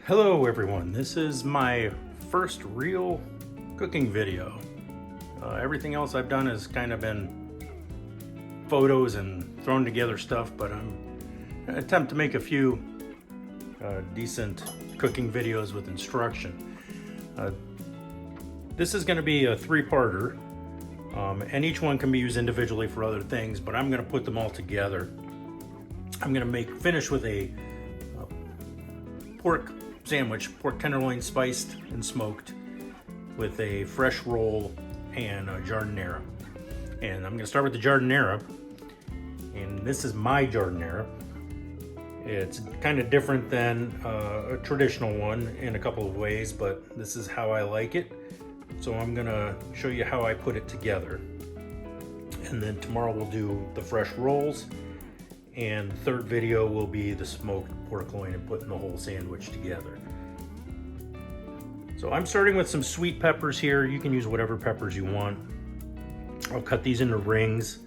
Hello everyone, this is my first real cooking video. Everything else I've done has kind of been photos and thrown together stuff, but I'm gonna attempt to make a few decent cooking videos with instruction. This is gonna be a three-parter, and each one can be used individually for other things, but I'm gonna put them all together. I'm gonna finish with a pork sandwich, pork tenderloin spiced and smoked with a fresh roll and a giardiniera. And I'm gonna start with the giardiniera, and this is my giardiniera. It's kind of different than a traditional one in a couple of ways, but this is how I like it. So I'm gonna show you how I put it together. And then tomorrow we'll do the fresh rolls, and the third video will be the smoked pork loin and putting the whole sandwich together. So I'm starting with some sweet peppers here. You can use whatever peppers you want. I'll cut these into rings,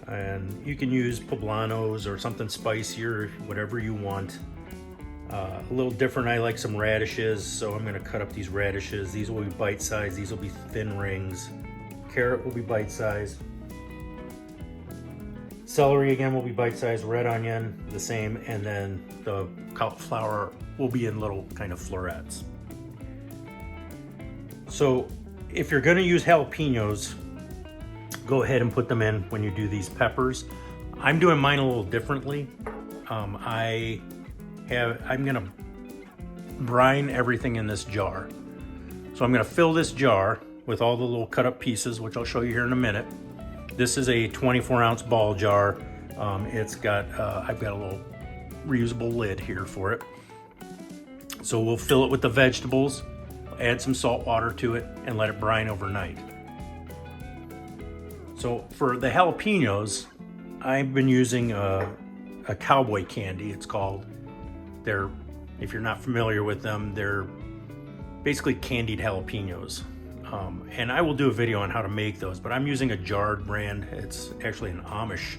and you can use poblanos or something spicier, whatever you want. A little different, I like some radishes, so I'm gonna cut up these radishes. These will be bite-sized, these will be thin rings. Carrot will be bite-sized. Celery again will be bite-sized, red onion the same, and then the cauliflower will be in little kind of florets. So if you're gonna use jalapenos, go ahead and put them in when you do these peppers. I'm doing mine a little differently. I'm gonna brine everything in this jar. So I'm gonna fill this jar with all the little cut up pieces, which I'll show you here in a minute. This is a 24-ounce ball jar. I've got a little reusable lid here for it. So we'll fill it with the vegetables, add some salt water to it, and let it brine overnight. So for the jalapenos, I've been using a cowboy candy, it's called. If you're not familiar with them, they're basically candied jalapenos. And I will do a video on how to make those, but I'm using a jarred brand. It's actually an Amish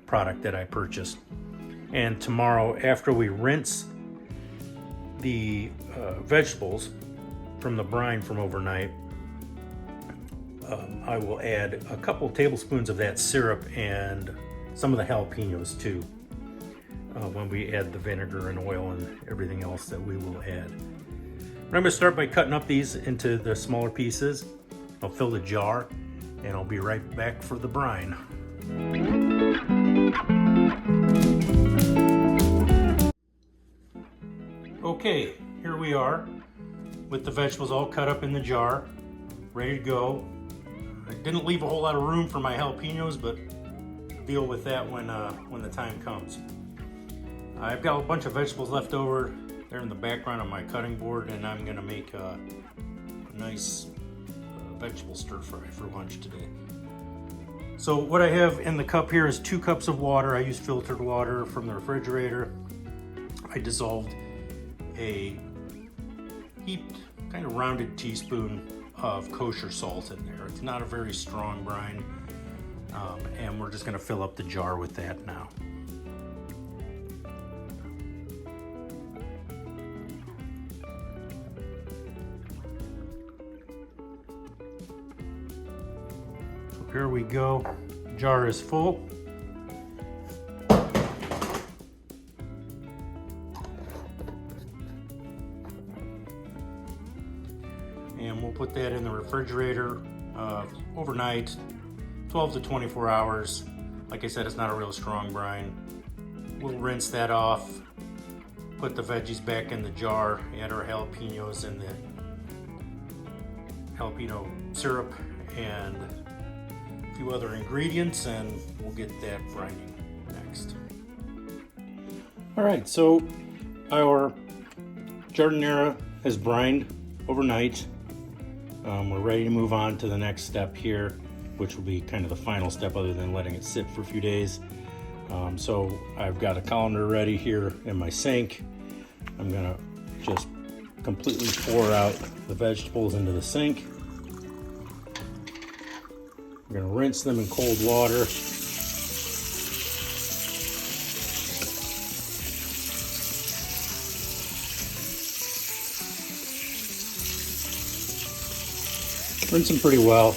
product that I purchased. And tomorrow, after we rinse the vegetables from the brine from overnight, I will add a couple tablespoons of that syrup and some of the jalapenos too, when we add the vinegar and oil and everything else that we will add. I'm going to start by cutting up these into the smaller pieces. I'll fill the jar, and I'll be right back for the brine. Okay, here we are with the vegetables all cut up in the jar, ready to go. I didn't leave a whole lot of room for my jalapenos, but deal with that when the time comes. I've got a bunch of vegetables left over. They're in the background on my cutting board, and I'm gonna make a nice vegetable stir fry for lunch today. So what I have in the cup here is 2 cups of water. I use filtered water from the refrigerator. I dissolved a heaped, kind of rounded teaspoon of kosher salt in there. It's not a very strong brine, and we're just gonna fill up the jar with that now. Here we go, jar is full. And we'll put that in the refrigerator overnight, 12 to 24 hours. Like I said, it's not a real strong brine. We'll rinse that off, put the veggies back in the jar, add our jalapenos and the jalapeno syrup and few other ingredients, and we'll get that brining next. All right, so our giardiniera has brined overnight. We're ready to move on to the next step here, which will be kind of the final step other than letting it sit for a few days. So I've got a colander ready here in my sink. I'm gonna just completely pour out the vegetables into the sink. We're going to rinse them in cold water. rinse them pretty well.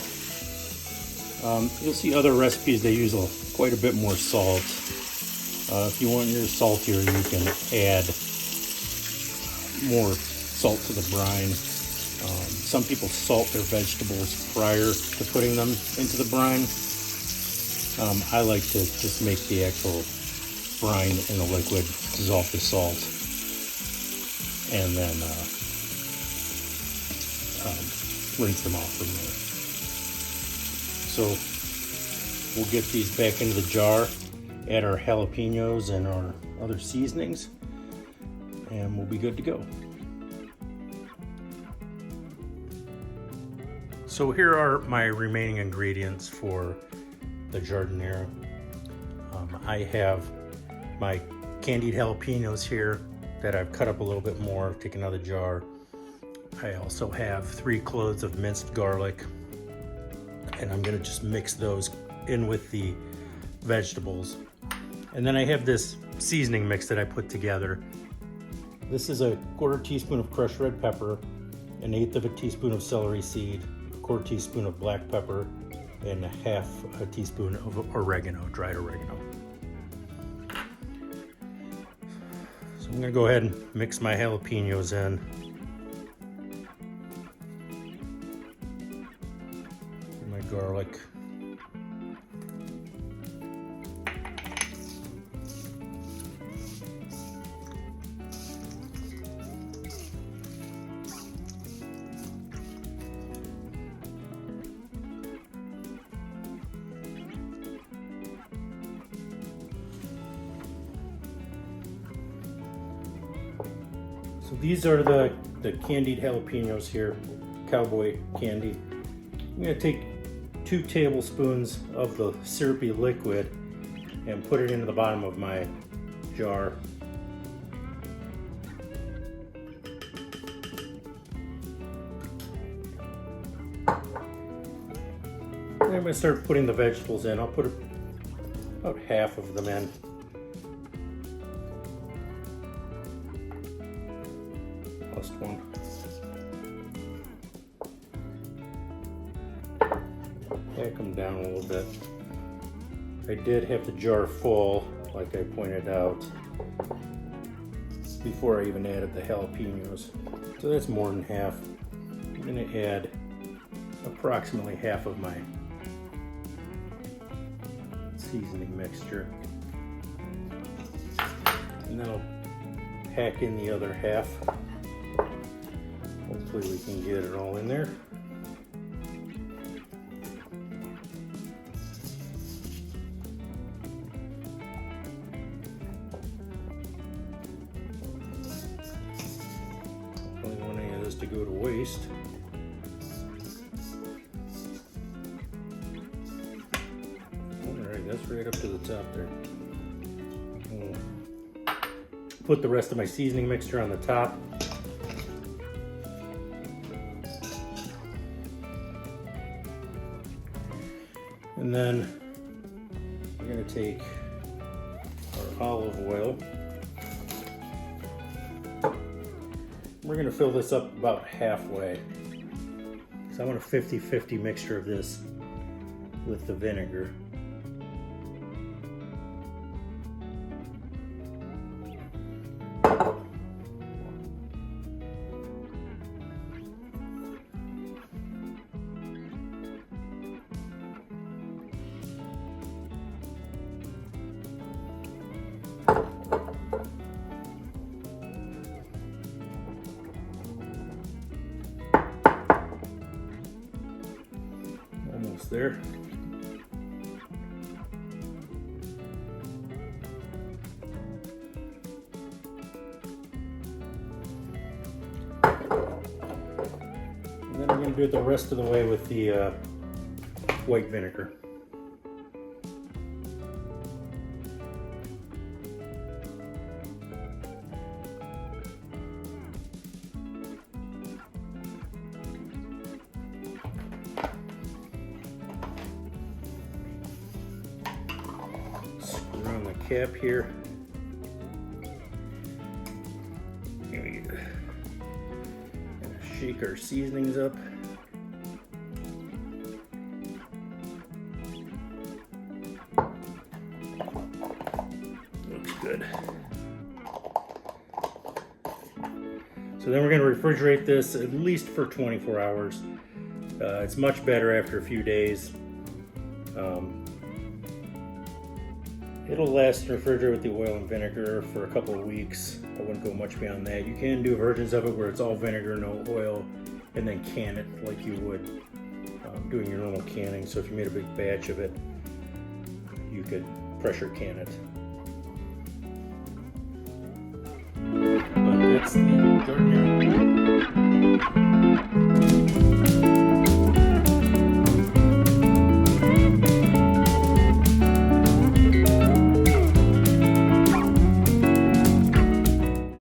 You'll see other recipes they use quite a bit more salt. If you want yours saltier, you can add more salt to the brine. Some people salt their vegetables prior to putting them into the brine. I like to just make the actual brine in the liquid, dissolve the salt, and then rinse them off from there. So we'll get these back into the jar, add our jalapenos and our other seasonings, and we'll be good to go. So here are my remaining ingredients for the Giardiniera. I have my candied jalapenos here that I've cut up a little bit more, taken out of the jar. I also have 3 cloves of minced garlic, and I'm gonna just mix those in with the vegetables. And then I have this seasoning mix that I put together. This is a 1/4 teaspoon of crushed red pepper, 1/8 of a teaspoon of celery seed, 1/4 teaspoon of black pepper, and 1/2 a teaspoon of oregano, dried oregano. So I'm gonna go ahead and mix my jalapenos in. My garlic. So these are the candied jalapenos here, cowboy candy. I'm gonna take 2 tablespoons of the syrupy liquid and put it into the bottom of my jar. Then I'm gonna start putting the vegetables in. I'll put about 1/2 of them in. Plus 1. Pack them down a little bit. I did have the jar full, like I pointed out, before I even added the jalapenos. So that's more than half. I'm gonna add approximately 1/2 of my seasoning mixture. And then I'll pack in the other 1/2. Hopefully we can get it all in there. I don't want any of this to go to waste. Alright, that's right up to the top there. Put the rest of my seasoning mixture on the top. And then we're going to take our olive oil. We're going to fill this up about halfway. So I want a 50-50 mixture of this with the vinegar. Almost there. And then I'm going to do it the rest of the way with the white vinegar. Screw on the cap here. Here we go. Shake our seasonings up. good. So then we're going to refrigerate this at least for 24 hours. It's much better after a few days. It'll last in refrigerator with the oil and vinegar for a couple of weeks. I wouldn't go much beyond that. You can do versions of it where it's all vinegar, no oil, and then can it like you would doing your normal canning. So if you made a big batch of it, you could pressure can it.